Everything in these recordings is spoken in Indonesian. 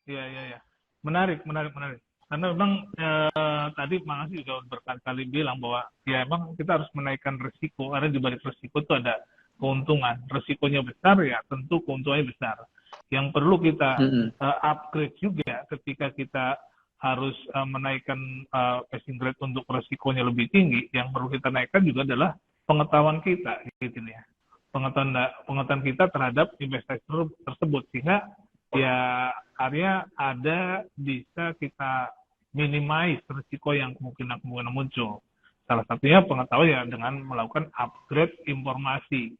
Iya, iya, iya. Menarik, menarik, menarik. Karena memang tadi Mang Asih juga berkali-kali bilang bahwa ya emang kita harus menaikkan resiko, karena di balik resiko itu ada keuntungan. Resikonya besar ya tentu keuntungannya besar. Yang perlu kita Mm-mm. upgrade juga ketika kita harus menaikkan passing grade untuk resikonya lebih tinggi, yang perlu kita naikkan juga adalah pengetahuan kita gitu ya. Pengetahuan kita terhadap investasi tersebut, sehingga ya artinya ada bisa kita minimize risiko yang kemungkinan muncul. Salah satunya pengetahuan ya dengan melakukan upgrade informasi.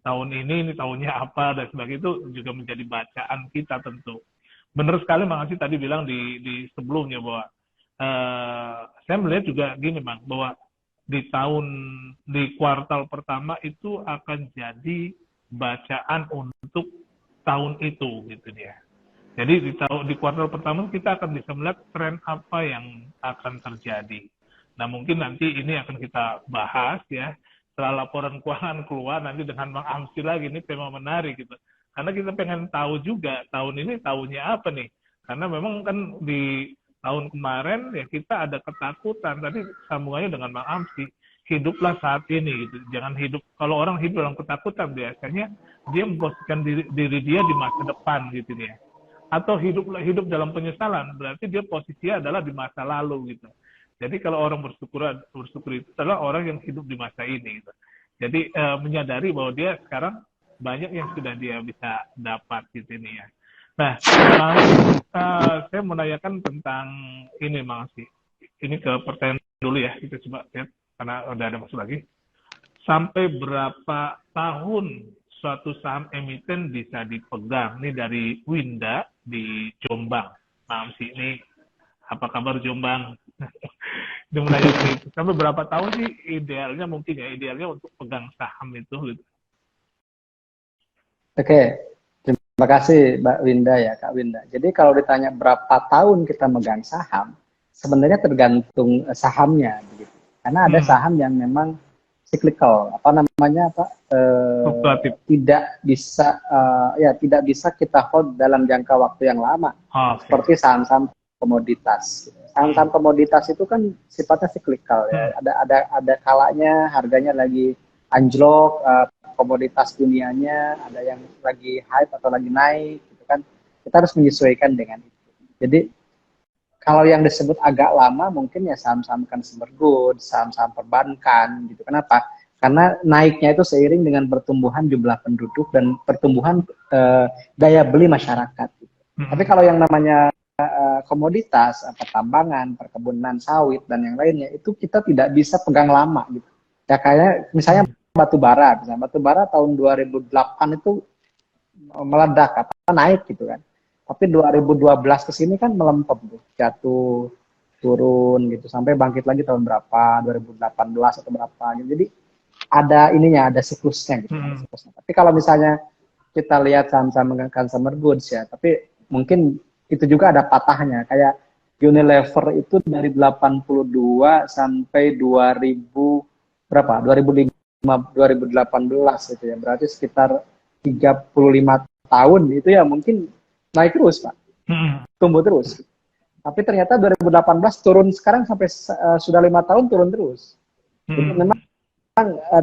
Tahun ini tahunnya apa dan sebagainya, itu juga menjadi bacaan kita tentu. Benar sekali Bang Asih tadi bilang di sebelumnya bahwa saya melihat juga gini Bang, bahwa di kuartal pertama itu akan jadi bacaan untuk tahun itu gitu dia. Jadi di kuartal pertama kita akan bisa melihat tren apa yang akan terjadi. Nah mungkin nanti ini akan kita bahas ya setelah laporan keuangan keluar nanti dengan Bang Amsi lagi, ini tema menarik gitu. Karena kita pengen tahu juga tahun ini tahunnya apa nih. Karena memang kan di tahun kemarin ya kita ada ketakutan. Tadi sambungannya dengan Bang Amsi, hiduplah saat ini gitu. Jangan hidup, kalau orang hidup dalam ketakutan biasanya dia memposisikan diri dia di masa depan gitu ya. Atau hidup dalam penyesalan, berarti dia posisinya adalah di masa lalu gitu. Jadi kalau orang bersyukur itu adalah orang yang hidup di masa ini gitu. Jadi menyadari bahwa dia sekarang banyak yang sudah dia bisa dapat gitu ini ya. Nah, saya menanyakan tentang ini Mas. Ini ke pertanyaan dulu ya, kita coba lihat karena udah ada masuk lagi. Sampai berapa tahun suatu saham emiten bisa dipegang? Ini dari Winda di Jombang. Maaf sih, ini apa kabar Jombang? Dia menanyakan itu. Sampai berapa tahun sih idealnya, mungkin ya idealnya untuk pegang saham itu gitu. Oke, terima kasih Mbak Winda ya, Kak Winda. Jadi kalau ditanya berapa tahun kita megang saham, sebenarnya tergantung sahamnya begitu. Karena ada saham yang memang cyclical, apa namanya Pak, Fluktuatif. tidak bisa kita hold dalam jangka waktu yang lama. Oke. Seperti saham-saham komoditas. Saham-saham komoditas itu kan sifatnya cyclical ya. Ada kalanya harganya lagi anjlok, komoditas dunianya ada yang lagi hype atau lagi naik gitu kan, kita harus menyesuaikan dengan itu. Jadi kalau yang disebut agak lama mungkin ya saham-saham consumer goods, saham-saham perbankan gitu. Kenapa? Karena naiknya itu seiring dengan pertumbuhan jumlah penduduk dan pertumbuhan daya beli masyarakat gitu. Tapi kalau yang namanya komoditas, pertambangan, perkebunan sawit dan yang lainnya itu kita tidak bisa pegang lama gitu. Ya kayak misalnya batu bara, misalnya batu bara tahun 2008 itu meledak apa naik gitu kan. Tapi 2012 ke sini kan melempem tuh, jatuh, turun gitu sampai bangkit lagi tahun berapa, 2018 atau berapa gitu. Jadi ada ininya, ada siklusnya gitu. Ada siklusnya. Tapi kalau misalnya kita lihat saham-saham consumer goods ya, tapi mungkin itu juga ada patahnya. Kayak Unilever itu dari 82 sampai 2000 berapa? 2018 gitu ya. Berarti sekitar 35 tahun itu ya mungkin naik terus, Pak. Tumbuh terus. Tapi ternyata 2018 turun sekarang sampai sudah 5 tahun turun terus. Jadi memang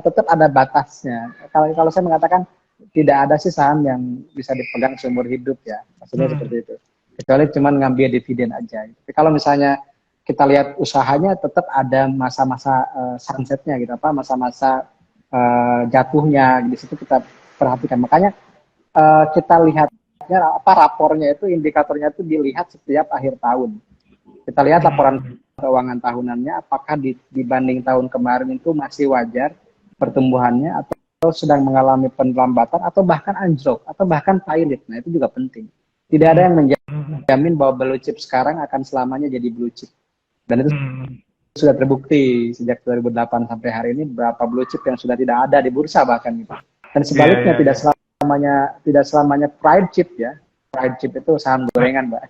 tetap ada batasnya. Kalau saya mengatakan tidak ada sih saham yang bisa dipegang seumur hidup ya. Maksudnya seperti itu. Kecuali cuma ngambil dividen aja. Tapi kalau misalnya kita lihat usahanya tetap ada masa-masa sunsetnya gitu, apa masa-masa jatuhnya di situ kita perhatikan. Makanya kita lihatnya apa rapornya itu, indikatornya itu dilihat setiap akhir tahun. Kita lihat laporan keuangan tahunannya apakah dibanding tahun kemarin itu masih wajar pertumbuhannya atau sedang mengalami penlambatan atau bahkan anjlok atau bahkan pilot. Nah, itu juga penting. Tidak ada yang menjamin bahwa blue chip sekarang akan selamanya jadi blue chip. Dan itu sudah terbukti sejak 2008 sampai hari ini berapa blue chip yang sudah tidak ada di bursa bahkan gitu. Dan sebaliknya tidak selamanya fried chip ya. Fried chip itu saham gorengan, Mbak.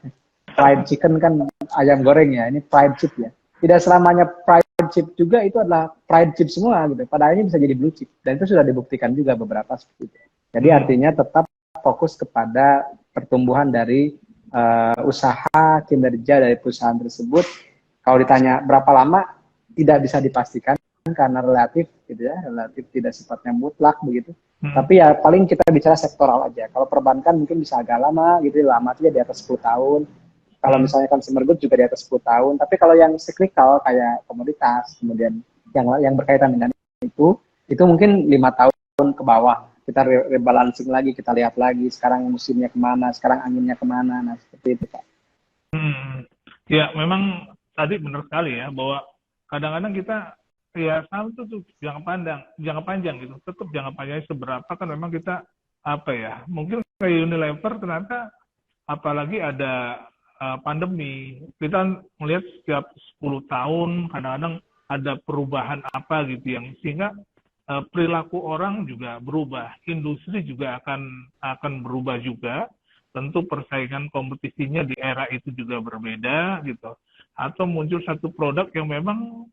Fried chicken kan ayam goreng ya, ini fried chip ya. Tidak selamanya fried chip juga itu adalah fried chip semua gitu. Pada akhirnya bisa jadi blue chip dan itu sudah dibuktikan juga beberapa seperti itu. Jadi artinya tetap fokus kepada pertumbuhan dari usaha kinerja dari perusahaan tersebut. Kalau ditanya berapa lama, tidak bisa dipastikan karena relatif gitu ya, relatif tidak sifatnya mutlak begitu. Tapi ya paling kita bicara sektoral aja. Kalau perbankan mungkin bisa agak lama gitu, lama aja di atas 10 tahun. Kalau misalnya consumer goods juga di atas 10 tahun. Tapi kalau yang cyclical kayak komoditas, kemudian yang berkaitan dengan itu mungkin 5 tahun ke bawah. Kita rebalancing lagi, kita lihat lagi sekarang musimnya kemana, sekarang anginnya kemana, nah seperti itu Pak. Ya memang tadi benar sekali ya, bahwa kadang-kadang kita ya saham itu tuh jangka panjang gitu, tetap jangka panjangnya seberapa kan memang kita apa ya, mungkin kayak Unilever ternyata apalagi ada pandemi, kita melihat setiap 10 tahun kadang-kadang ada perubahan apa gitu yang sehingga perilaku orang juga berubah, industri juga akan berubah juga, tentu persaingan kompetisinya di era itu juga berbeda gitu, atau muncul satu produk yang memang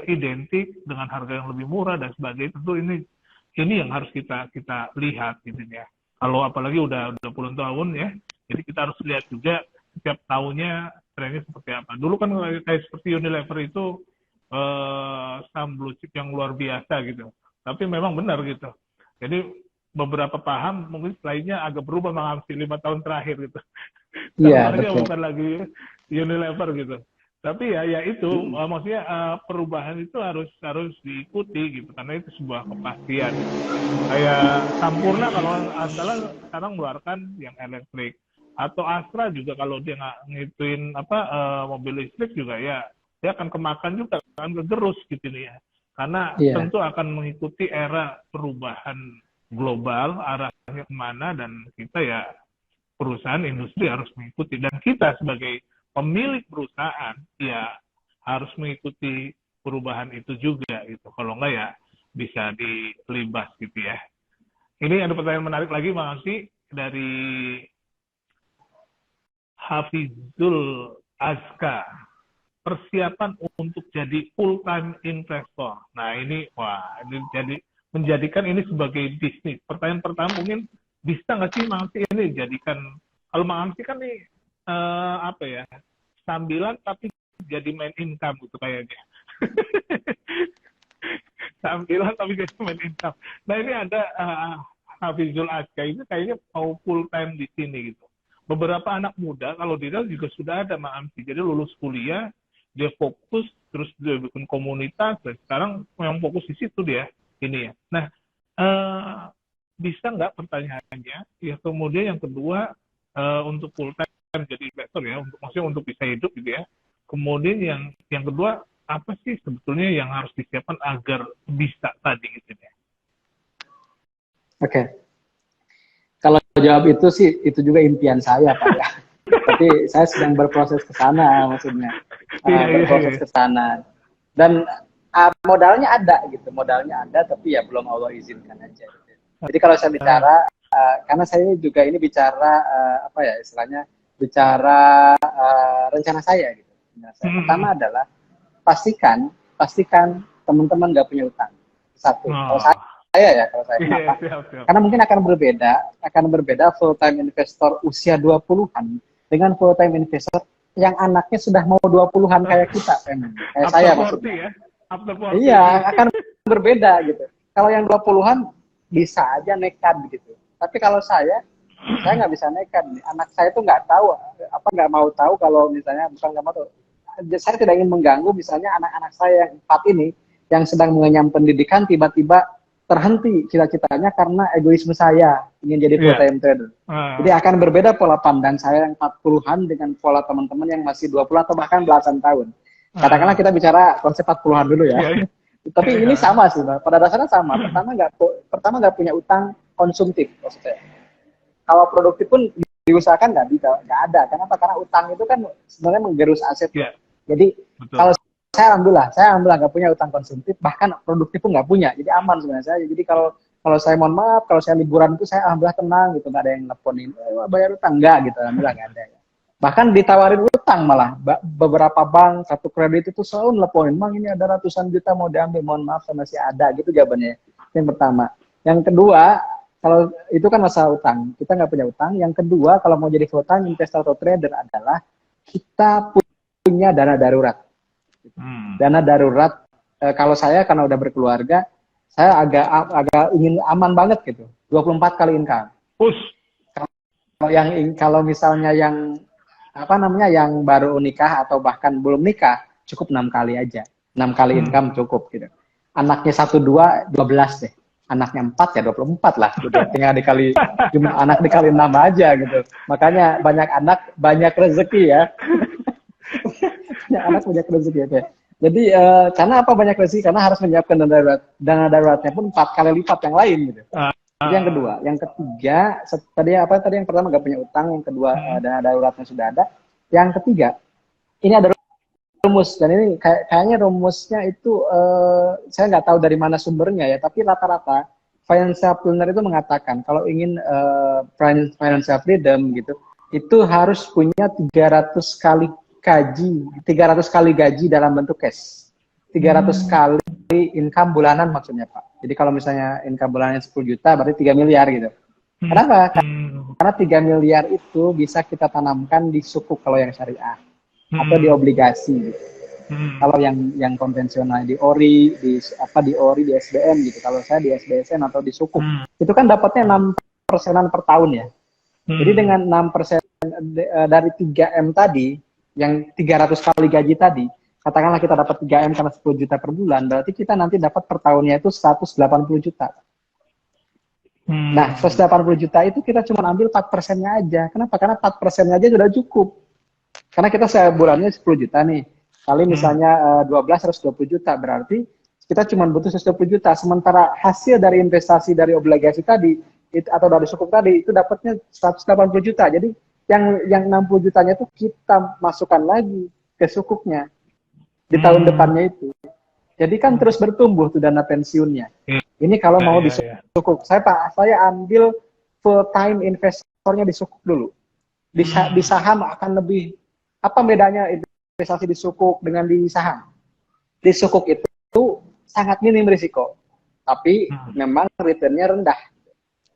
identik dengan harga yang lebih murah dan sebagainya. Tentu ini yang harus kita lihat gitu ya. Kalau apalagi udah puluhan tahun ya, jadi kita harus lihat juga setiap tahunnya trennya seperti apa. Dulu kan kayak seperti Unilever itu saham blue chip yang luar biasa gitu. Tapi memang benar gitu. Jadi beberapa paham mungkin lainnya agak berubah mengamati 5 tahun terakhir gitu. Iya, betul. Bukan lagi Unilever gitu. Tapi ya itu maksudnya perubahan itu harus diikuti gitu, karena itu sebuah kepastian. Kayak Sampurna kalau salah sekarang mengeluarkan yang elektrik, atau Astra juga kalau dia nggak ngituin mobil listrik juga ya dia akan kemakan juga, akan kegerus gitu nih ya. Karena tentu akan mengikuti era perubahan global, arahnya kemana, dan kita ya perusahaan industri harus mengikuti. Dan kita sebagai pemilik perusahaan ya harus mengikuti perubahan itu juga gitu. Kalau enggak ya bisa dilibas gitu ya. Ini ada pertanyaan menarik lagi Bang Angsi dari Hafizul Azka. Persiapan untuk jadi full time investor. Nah ini menjadikan ini sebagai bisnis. Pertanyaan pertama mungkin, bisa nggak sih Mang Angsi ini jadikan, kalau Mang Angsi kan nih sambilan tapi jadi main income gitu kayaknya. Sambilan tapi jadi main income. Nah ini ada Hafizul Azka ini kayaknya mau full time di sini gitu. Beberapa anak muda kalau di dalam juga sudah ada Mang Angsi. Jadi lulus kuliah, dia fokus, terus dia bikin komunitas, dan sekarang memang fokus di situ dia ini ya. Nah, bisa nggak pertanyaannya? Ya kemudian yang kedua, untuk full time jadi investor ya, maksudnya untuk bisa hidup gitu ya. Kemudian yang kedua, apa sih sebetulnya yang harus disiapkan agar bisa tadi gitu ya? Oke. Kalau jawab itu sih, itu juga impian saya Pak ya. Tapi saya sedang berproses ke sana maksudnya. Berproses ke sana. Dan modalnya ada gitu, tapi ya belum Allah izinkan aja. Gitu. Jadi kalau saya bicara, karena saya juga ini bicara istilahnya bicara rencana saya gitu. Pertama adalah pastikan teman-teman nggak punya utang. Satu. Kalau saya kenapa? Siap. Karena mungkin akan berbeda full time investor usia 20-an dengan full time investor yang anaknya sudah mau 20-an kayak kita, kayak saya maksudnya. Iya, akan berbeda gitu. Kalau yang 20-an bisa aja nekat gitu. Tapi kalau saya nggak bisa nekat. Anak saya tuh nggak mau tahu kalau misalnya, bukan nggak mau tahu. Saya tidak ingin mengganggu misalnya anak-anak saya yang 4 ini yang sedang mengenyam pendidikan tiba-tiba terhenti cita-citanya karena egoisme saya ingin jadi full time trader. Jadi akan berbeda pola pandang saya yang 40-an dengan pola teman-teman yang masih 20 atau bahkan belasan tahun. Katakanlah kita bicara konsep 40-an dulu ya. Tapi ini sama sih, pada dasarnya sama. Pertama nggak punya utang konsumtif maksudnya. Kalau produktif pun diusahakan nggak ada. Kenapa? Karena utang itu kan sebenarnya menggerus aset. Jadi kalau saya alhamdulillah nggak punya utang konsumtif, bahkan produktif pun nggak punya, jadi aman sebenarnya saya. Jadi kalau saya mohon maaf, kalau saya liburan itu saya alhamdulillah tenang gitu, nggak ada yang nelponin, bayar utang nggak gitu, alhamdulillah nggak ada. Bahkan ditawarin utang malah, beberapa bank satu kredit itu selalu nelponin, Mang ini ada ratusan juta mau diambil, mohon maaf saya masih ada gitu jawabannya. Yang pertama. Yang kedua, Kalau itu kan masalah utang, kita nggak punya utang. Yang kedua, kalau mau jadi full time investor atau trader adalah kita punya dana darurat. Dana darurat, kalau saya karena udah berkeluarga, saya agak ingin aman banget gitu. 24 kali income. Kalau misalnya yang apa namanya yang baru nikah atau bahkan belum nikah, cukup 6 kali aja. 6 kali income cukup gitu. Anaknya 1 2 12 deh. Anaknya 4 ya 24 lah. Udah tinggal dikali jumlah anak dikali 6 aja gitu. Makanya banyak anak banyak rezeki ya. Banyak anak banyak rezeki ya. Jadi karena apa banyak rezeki? Karena harus menyiapkan dana daruratnya pun 4 kali lipat yang lain gitu. Itu yang kedua. Yang ketiga, tadi yang pertama nggak punya utang, yang kedua dana daruratnya sudah ada. Yang ketiga, ini ada rumus, dan ini kayaknya rumusnya itu saya nggak tahu dari mana sumbernya ya, tapi rata-rata financial planner itu mengatakan kalau ingin financial freedom gitu, itu harus punya 300 kali gaji dalam bentuk cash. 300 kali income bulanan maksudnya Pak. Jadi kalau misalnya income bulanannya 10 juta berarti 3 miliar gitu. Kenapa? Karena 3 miliar itu bisa kita tanamkan di sukuk kalau yang syariah atau di obligasi gitu. Kalau yang konvensional di ORI, di SBN gitu. Kalau saya di SBSN atau di sukuk. Itu kan dapatnya 6%-an per tahun ya. Jadi dengan 6% dari 3M tadi, yang 300 kali gaji tadi, katakanlah kita dapat 3M karena 10 juta per bulan, berarti kita nanti dapat per tahunnya itu 180 juta. Nah, 180 juta itu kita cuma ambil 4%-nya aja. Kenapa? Karena 4%-nya aja sudah cukup. Karena kita sebulannya 10 juta nih. Kali misalnya 12 120 juta, berarti kita cuma butuh 120 juta. Sementara hasil dari investasi dari obligasi tadi, atau dari sukuk tadi, itu dapatnya 180 juta. Jadi yang 60 jutanya itu kita masukkan lagi ke sukuknya di tahun depannya itu. Jadi kan terus bertumbuh tuh dana pensiunnya. Ini kalau mau di sukuk. Saya ambil full time investornya di sukuk dulu. Di saham akan lebih, apa bedanya investasi di sukuk dengan di saham? Di sukuk itu sangat minim risiko, tapi memang returnnya rendah.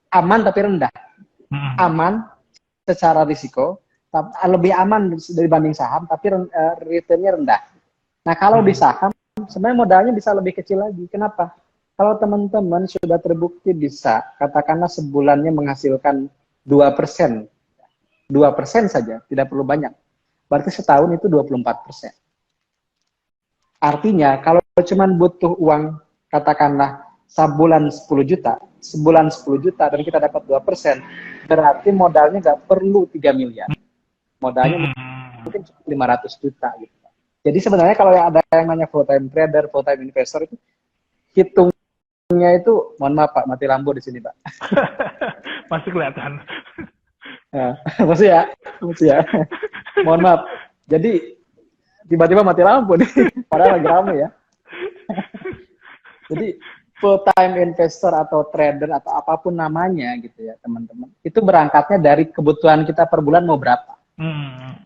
Aman tapi rendah. Aman secara risiko, lebih aman dibanding saham, tapi returnnya rendah. Nah kalau di saham, sebenarnya modalnya bisa lebih kecil lagi. Kenapa? Kalau teman-teman sudah terbukti bisa, katakanlah sebulannya menghasilkan 2%. 2% saja, tidak perlu banyak. Berarti setahun itu 24%. Artinya, kalau cuma butuh uang, katakanlah sebulan 10 juta, dan kita dapat 2%, berarti modalnya nggak perlu 3 miliar. Modalnya mungkin 500 juta gitu. Jadi sebenarnya kalau ada yang nanya full time trader, full time investor itu hitungnya itu, mohon maaf Pak, mati lampu di sini Pak. Masih kelihatan. Ya, masih ya. Mohon maaf. Jadi tiba-tiba mati lampu nih, padahal lagi rame ya. Jadi full time investor atau trader atau apapun namanya gitu ya teman-teman, itu berangkatnya dari kebutuhan kita per bulan mau berapa.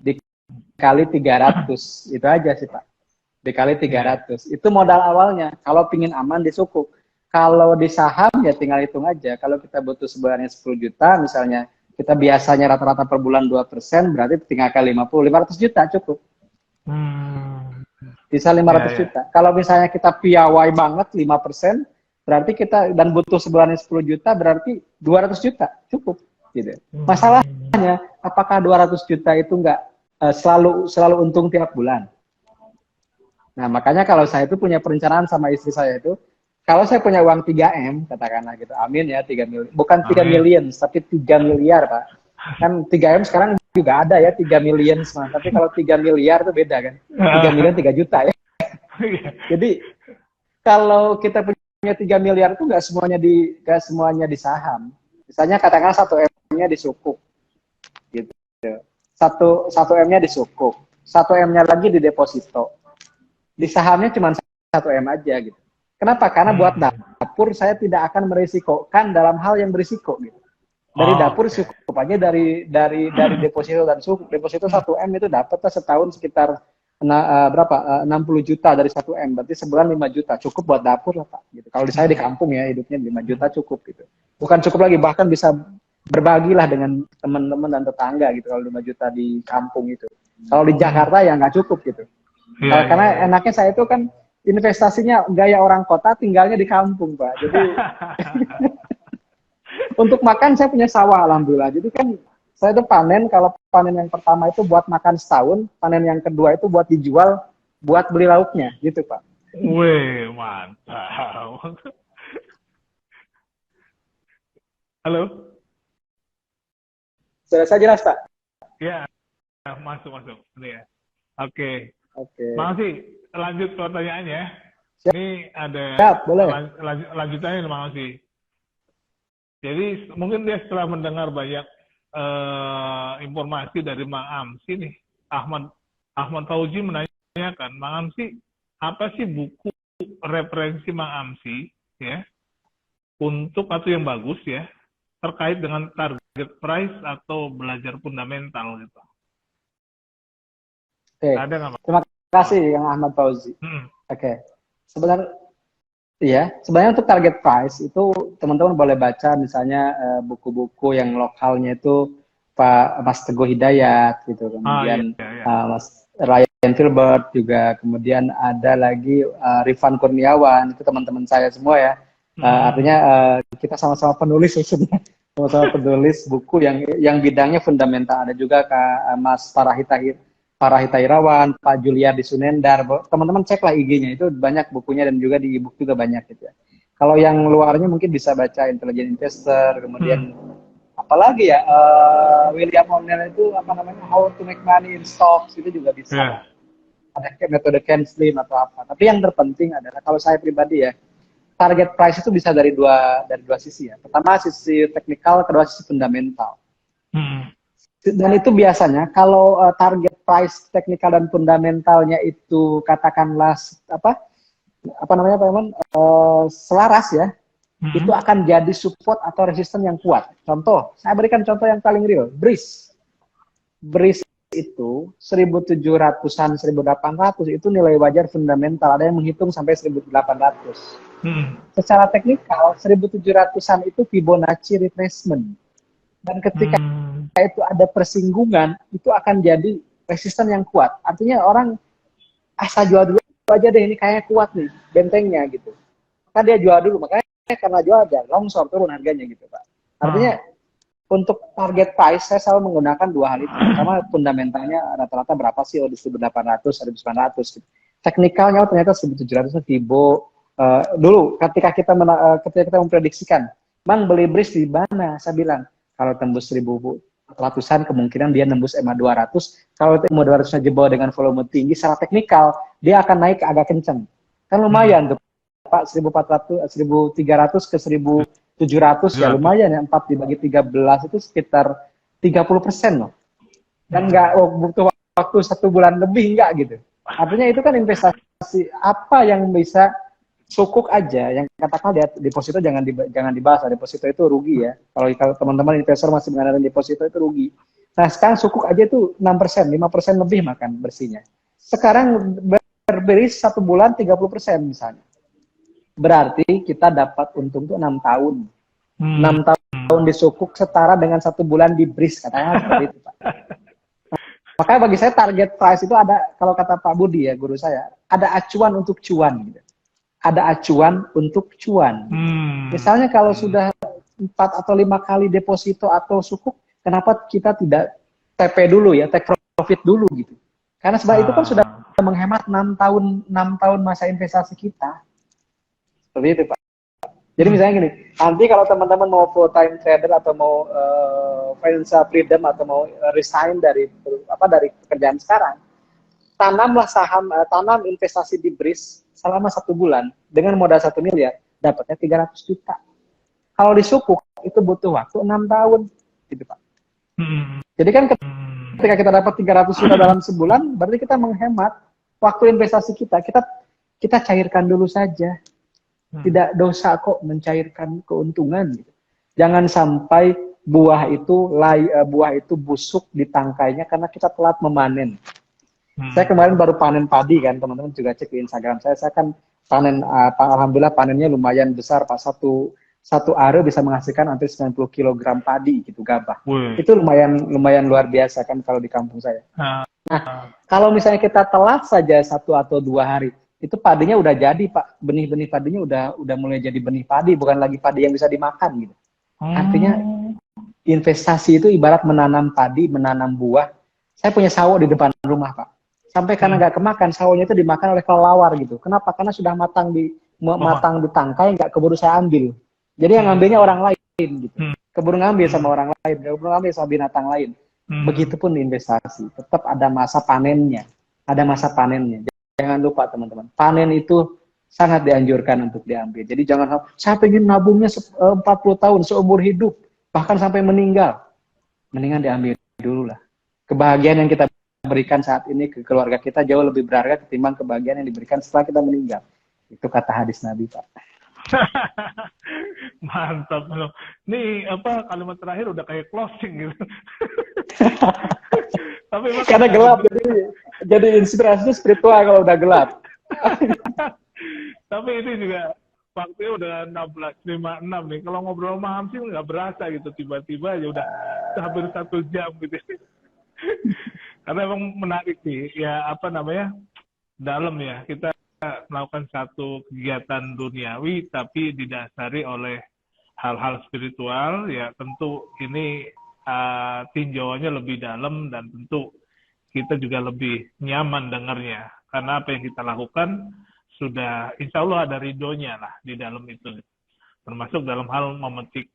Dikali 300, itu aja sih Pak. Dikali 300, itu modal awalnya. Kalau pingin aman di sukuk. Kalau di saham ya tinggal hitung aja. Kalau kita butuh sebulannya 10 juta, misalnya kita biasanya rata-rata per bulan 2%, berarti tinggal kali 500 juta cukup. Bisa 500 juta. Kalau misalnya kita piawai banget 5%, berarti kita dan butuh sebulannya 10 juta, berarti 200 juta cukup gitu. Masalahnya apakah 200 juta itu enggak selalu untung tiap bulan? Nah, makanya kalau saya itu punya perencanaan sama istri saya itu, kalau saya punya uang 3M, katakanlah gitu, amin ya, 3 miliar. Bukan 3 million, tapi 3 miliar, Pak. Kan 3M sekarang juga ada ya, 3 million. Tapi kalau 3 miliar itu beda kan. 3 miliar 3 juta ya. Jadi, kalau kita punya 3 miliar itu nggak semuanya di saham. Misalnya katakanlah 1M-nya di sukuk. Gitu. 1M-nya di sukuk. 1M-nya lagi di deposito. Di sahamnya cuma 1M aja gitu. Kenapa? Karena buat dapur saya tidak akan merisikokan dalam hal yang berisiko gitu. Dari dapur cukup aja dari deposito dan sukuk. Deposito 1M itu dapatlah setahun sekitar 60 juta dari 1M. Berarti sebulan 5 juta. Cukup buat dapur lah Pak. Gitu. Kalau di saya di kampung ya hidupnya 5 juta cukup gitu. Bukan cukup lagi, bahkan bisa berbagilah dengan teman-teman dan tetangga gitu kalau 5 juta di kampung itu. Kalau di Jakarta ya nggak cukup gitu. Karena enaknya saya itu kan investasinya gaya orang kota, tinggalnya di kampung, Pak. Jadi untuk makan saya punya sawah, alhamdulillah. Jadi kan saya itu panen, kalau panen yang pertama itu buat makan setahun, panen yang kedua itu buat dijual, buat beli lauknya, gitu Pak. Wih, mantap. Halo? Sudah saya jelas, Pak? Ya, masuk. Ini ya. Oke. Oke. Makasih. Lanjut pertanyaannya. Siap. Ini ada Siap, boleh. Lanjutannya, makasih. Jadi mungkin dia setelah mendengar banyak informasi dari Mang Amsi nih, Ahmad Fauzi menanyakan, Mang Amsi, apa sih buku referensi Mang Amsi ya untuk atau yang bagus ya terkait dengan target price atau belajar fundamental gitu? Oke. Ada nggak, Mang? Terima kasih yang Ahmad Fauzi. Oke. Sebenarnya untuk target price itu teman-teman boleh baca misalnya buku-buku yang lokalnya itu Pak Mas Teguh Hidayat gitu, kemudian Mas Ryan Filbert juga, kemudian ada lagi Rifan Kurniawan, itu teman-teman saya semua ya. Artinya kita sama-sama penulis sebenarnya, sama-sama penulis buku yang bidangnya fundamental. Ada juga Kak Mas Farahita Irawan, Pak Juliardi Sunendar, teman-teman ceklah IG-nya, itu banyak bukunya dan juga di e-book juga banyak gitu ya. Kalau yang luarnya mungkin bisa baca Intelligent Investor, kemudian apalagi ya, William O'Neill itu apa namanya, How to Make Money in Stocks, itu juga bisa. Ada metode Ken Slim atau apa. Tapi yang terpenting adalah kalau saya pribadi ya, target price itu bisa dari dua sisi ya. Pertama sisi teknikal, kedua sisi fundamental. Dan itu biasanya kalau target price teknikal dan fundamentalnya itu katakanlah apa namanya Pak Iman, selaras ya, itu akan jadi support atau resisten yang kuat. Contoh, saya berikan contoh yang paling real, BRIS itu 1.700-an, 1.800 itu nilai wajar fundamental, ada yang menghitung sampai 1.800. Secara teknikal 1.700-an itu Fibonacci retracement, dan ketika itu ada persinggungan, itu akan jadi resisten yang kuat. Artinya orang asal jual dulu aja deh, ini kayaknya kuat nih bentengnya gitu. Maka dia jual dulu, makanya karena jual aja longsor turun harganya gitu Pak. Artinya untuk target price saya selalu menggunakan dua hal itu. Pertama fundamentalnya rata-rata berapa sih, di 1.800, 1.900 gitu. Teknikalnya ternyata 1.700 Fibo. Dulu ketika kita memprediksikan, Bang beli BRIS di mana? Saya bilang kalau tembus 1.400-an kemungkinan dia nembus EMA 200. Kalau EMA 200-nya jebol dengan volume tinggi, secara teknikal dia akan naik agak kenceng. Kan lumayan tuh Pak, 1.300 ke 1.700 ya lumayan ya, 4 dibagi 13 itu sekitar 30% loh. Dan nggak butuh waktu 1 bulan lebih, nggak gitu. Artinya itu kan investasi apa yang bisa sukuk aja, yang katakan deposito jangan dibahas, deposito itu rugi ya. Kalau teman-teman investor masih mengandalkan deposito itu rugi. Nah sekarang sukuk aja itu 6%, 5% lebih makan bersihnya. Sekarang berbris 1 bulan 30% misalnya. Berarti kita dapat untung tuh 6 tahun. 6 tahun di sukuk setara dengan 1 bulan di bris, katanya seperti itu Pak. Makanya bagi saya target price itu ada, kalau kata Pak Budi ya, guru saya, ada acuan untuk cuan gitu. Ada acuan untuk cuan. Misalnya kalau sudah 4 atau 5 kali deposito atau sukuk, kenapa kita tidak TP dulu ya, take profit dulu gitu. Karena sebab itu kan sudah menghemat 6 tahun masa investasi kita. Seperti itu Pak. Jadi misalnya gini, nanti kalau teman-teman mau full time trader atau mau financial freedom atau mau resign dari pekerjaan sekarang, tanam investasi di BRIS selama 1 bulan dengan modal 1 miliar, dapatnya 300 juta. Kalau di sukuk itu butuh waktu 6 tahun, gitu Pak. Jadi kan ketika kita dapat 300 juta dalam sebulan, berarti kita menghemat waktu investasi kita cairkan dulu saja. Tidak dosa kok mencairkan keuntungan. Gitu. Jangan sampai buah itu busuk di tangkainya karena kita telat memanen. Saya kemarin baru panen padi kan, teman-teman juga cek di Instagram saya kan panen, alhamdulillah panennya lumayan besar Pak, satu are bisa menghasilkan hampir 90 kg padi gitu, gabah. Wih. Itu lumayan luar biasa kan kalau di kampung saya. Nah, kalau misalnya kita telat saja 1 atau 2 hari, itu padinya udah jadi, Pak. Benih-benih padinya udah mulai jadi benih padi, bukan lagi padi yang bisa dimakan gitu. Artinya investasi itu ibarat menanam padi, menanam buah. Saya punya sawo di depan rumah, Pak. Sampai karena nggak kemakan, sawonya itu dimakan oleh kelelawar gitu. Kenapa? Karena sudah matang di tangkai, nggak keburu saya ambil. Jadi yang ngambilnya orang lain gitu. Keburu ngambil sama orang lain, keburu ngambil sama binatang lain. Begitupun investasi, tetap ada masa panennya. Ada masa panennya. Jangan lupa teman-teman, panen itu sangat dianjurkan untuk diambil. Jadi jangan, saya pengen nabungnya 40 tahun, seumur hidup, bahkan sampai meninggal. Mendingan diambil dulu lah. Kebahagiaan yang kita berikan saat ini ke keluarga kita jauh lebih berharga ketimbang kebahagiaan yang diberikan setelah kita meninggal. Itu kata hadis Nabi, Pak. Mantap loh. Nih kalimat terakhir udah kayak closing gitu. Tapi karena gelap jadi inspirasi spiritual kalau udah gelap. Tapi ini juga waktunya udah 16.56 nih. Kalau ngobrol sama Hamsi nggak berasa gitu, tiba-tiba aja udah hampir 1 jam gitu. Karena emang menarik sih, ya dalam ya, kita melakukan satu kegiatan duniawi tapi didasari oleh hal-hal spiritual, ya tentu ini tinjauannya lebih dalam dan tentu kita juga lebih nyaman dengarnya karena apa yang kita lakukan sudah insya Allah ada ridhonya lah di dalam itu, termasuk dalam hal memetik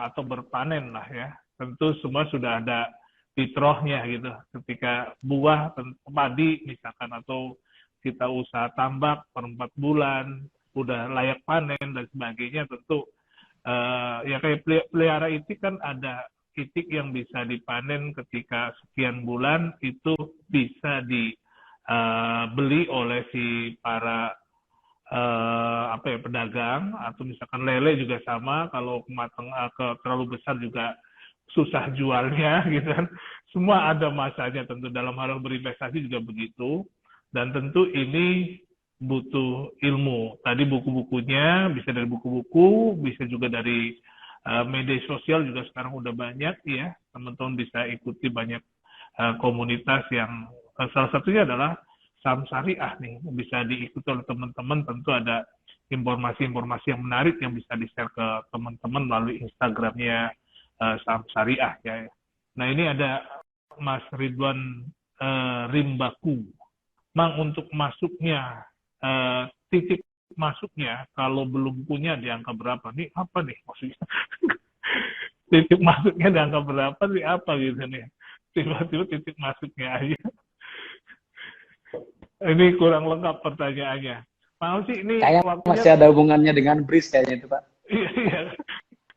atau berpanen lah ya, tentu semua sudah ada fitrahnya gitu. Ketika buah padi misalkan atau kita usaha tambak per 4 bulan udah layak panen dan sebagainya, tentu ya kayak pelihara itik kan ada itik yang bisa dipanen ketika sekian bulan, itu bisa dibeli oleh si para pedagang, atau misalkan lele juga sama, kalau terlalu besar juga susah jualnya gitu kan. Semua ada masanya, tentu dalam hal berinvestasi juga begitu. Dan tentu ini butuh ilmu. Tadi buku-bukunya bisa dari buku-buku, bisa juga dari media sosial juga sekarang udah banyak ya. Teman-teman bisa ikuti banyak komunitas yang salah satunya adalah Saham Syariah nih. Bisa diikuti oleh teman-teman, tentu ada informasi-informasi yang menarik yang bisa di-share ke teman-teman melalui Instagramnya Saham Syariah ya. Nah ini ada Mas Ridwan Rimbaku. Mang, untuk masuknya, titik masuknya, kalau belum punya di angka berapa? Nih apa nih maksudnya? Titik masuknya di angka berapa nih apa gitu nih? Tiba-tiba titik masuknya aja. Ini kurang lengkap pertanyaannya. Mau sih ini kayaknya masih ada hubungannya dengan BRIS kayaknya itu, Pak. Iya.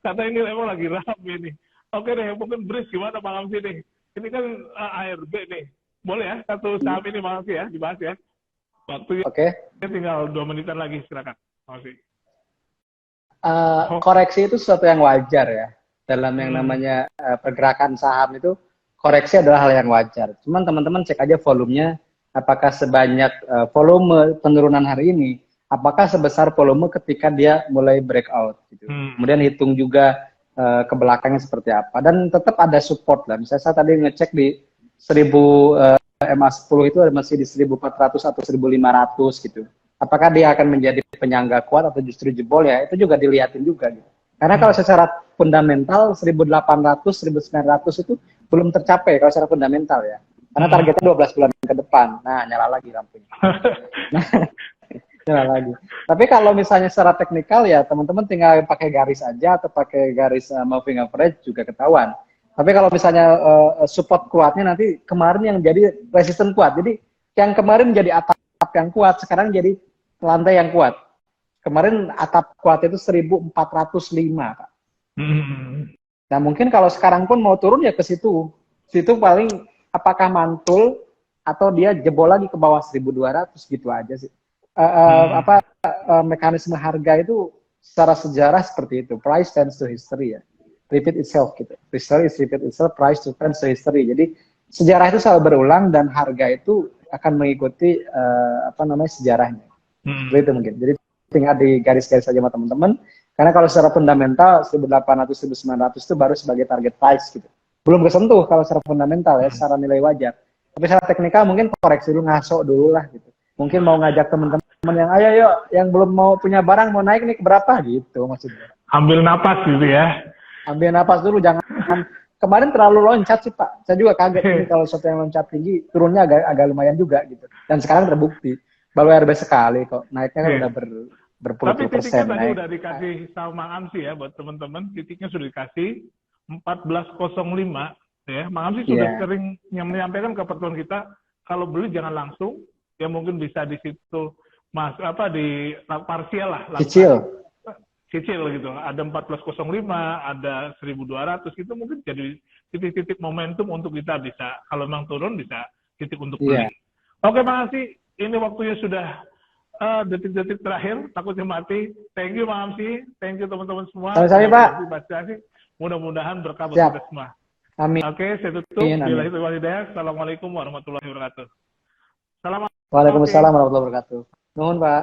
Kata ini emang lagi rame nih. Oke deh, mungkin BRIS gimana Bang Hamsi nih? Ini kan ARB nih. Boleh ya, satu saham ini Bang Hamsi ya, dibahas ya. Waktunya tinggal 2 menitan lagi, silakan. Koreksi itu sesuatu yang wajar ya. Dalam yang namanya pergerakan saham itu, koreksi adalah hal yang wajar. Cuman teman-teman cek aja volumenya, apakah sebanyak volume penurunan hari ini, apakah sebesar volume ketika dia mulai breakout gitu. Kemudian hitung juga ke belakangnya seperti apa. Dan tetap ada support lah. Misalnya saya tadi ngecek di 1000 MA10 itu masih di 1400 atau 1500 gitu. Apakah dia akan menjadi penyangga kuat atau justru jebol ya? Itu juga dilihatin juga gitu. Karena kalau secara fundamental 1800, 1900 itu belum tercapai kalau secara fundamental ya. Karena targetnya 12 bulan ke depan. Nah, nyala lagi lampunya. Nyala lagi. Tapi kalau misalnya secara teknikal ya teman-teman tinggal pakai garis aja atau pakai garis moving average juga ketahuan. Tapi kalau misalnya support kuatnya nanti kemarin yang jadi resisten kuat. Jadi yang kemarin jadi atap yang kuat, sekarang jadi lantai yang kuat. Kemarin atap kuat itu 1405, Pak. Nah mungkin kalau sekarang pun mau turun ya ke situ. Situ paling apakah mantul atau dia jebol lagi ke bawah 1200 gitu aja sih. Mekanisme harga itu secara sejarah seperti itu. Price tends to history ya. Repeat itself gitu. History is repeat itself, price to tends to history. Jadi sejarah itu selalu berulang dan harga itu akan mengikuti sejarahnya. Itu mungkin. Jadi tinggal di garis-garis saja sama teman-teman. Karena kalau secara fundamental 1800 1900 itu baru sebagai target price gitu. Belum kesentuh kalau secara fundamental ya, secara nilai wajar. Tapi secara teknikal mungkin koreksi dulu, ngaso dulu lah gitu. Mungkin mau ngajak teman-teman yang ayo yuk yang belum mau punya barang mau naik nih ke berapa gitu maksudnya. Ambil napas gitu ya. Ambil napas dulu, jangan kemarin terlalu loncat sih Pak. Saya juga kaget ini kalau sesuatu yang loncat tinggi turunnya agak lumayan juga gitu. Dan sekarang terbukti baru RB sekali kok naiknya kan udah berpuluh-puluh persen. Tapi titiknya tadi udah dikasih sama Mang Amsi ya buat teman-teman, titiknya sudah dikasih 14.05 ya. Mang Amsi sudah sering menyampaikan ke pertemuan kita kalau beli jangan langsung, ya mungkin bisa di situ di parsial lah. Cicil gitu. Ada 14.05, ada 1.200 gitu mungkin jadi titik-titik momentum untuk kita bisa kalau memang turun bisa titik untuk beli. Oke, Mang Amsi, ini waktunya sudah detik-detik terakhir, takutnya mati. Thank you Mang Amsi, thank you teman-teman semua. Sama-sama Pak. Mudah-mudahan berkah buat kita semua. Amin. Oke, saya tutup. Assalamualaikum warahmatullahi wabarakatuh. Waalaikumsalam warahmatullahi wabarakatuh. Nuhun Pak.